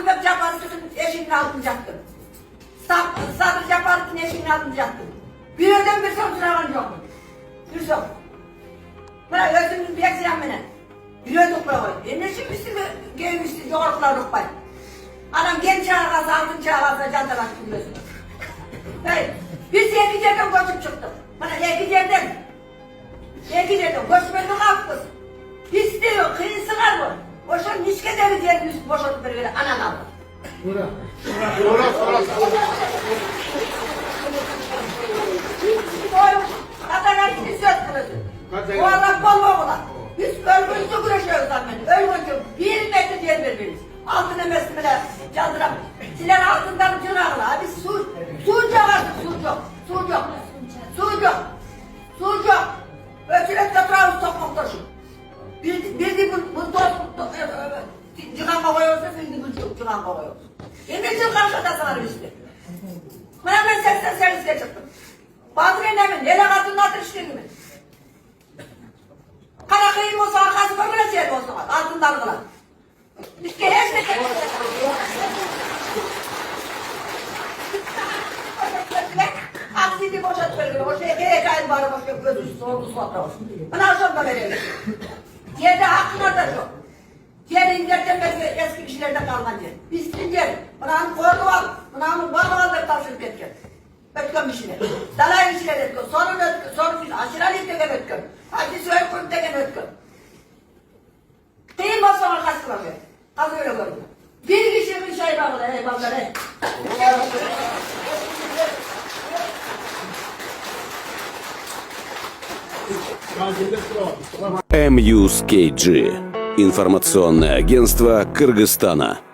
Sabır Caparsı'nın eşinin altını yaktım. Sabır Caparsı'nın eşinin altını yaktım. Bir öden bir son sırağın yok. Bir son. Bana özümüz bir eksiyen bana. Bir ödük koy. Ne şimdi sizi giymişsiniz, yoğurtlar rukbayın. Adam genç çağırsa, altın çağırsa candalar çıkıyorsunuz. Hayır. Biz Yekicer'den koşup çıktık. Bana Yekicer'den koşmanın hakkız. Biz diyor, kıyısılar bu. Boşan hiç kederiz yerimiz boşalıp bir anan aldı. Bura. Kadar hepsini söz kılırsın. Bu adam bol oğlan. Biz ölgüncü güreşiyoruz zaten. Ölgüncü. Bir metre diye birbirimiz. Altına mesmele candıram. Silen altından cırağla. Abi su yok artık. Su yok. Ölçület yaprağımız topmak taşı. Bir de bu cıkan koyuyorsa bir de bu cıkan koyuyorsa. Şimdi cıkan şatasılar işte. Ben 80 serviste çıktım. Bazı ennemin, ele kadının atır gibi. Kara kıyım olsa arkası böyle şey olsa altından kılar. İşte hiç ne aksini boşalt veriyor. O şey heyecan var başka gözü sorgusu atıyor. Bana akşam da verelim. Yerde hakkına da yok. Yerde indirten eski kişilerde kalman yer. Piskin yer. Bana korku var. Bana barbalarla tavsiye edecek. Ötkön bir şeyler. Dalay bir şeyler ötkön. Sorun ötkön. Sorun bir aşırı teken ötkön. Hadi söyle konu teken ötkön. Değil mi sonra kaç kılar ver. Az öyle görüyor. Bir kişi bir şey var burada. Eyvallah. МЮС-КГ. Информационное агентство Кыргызстана.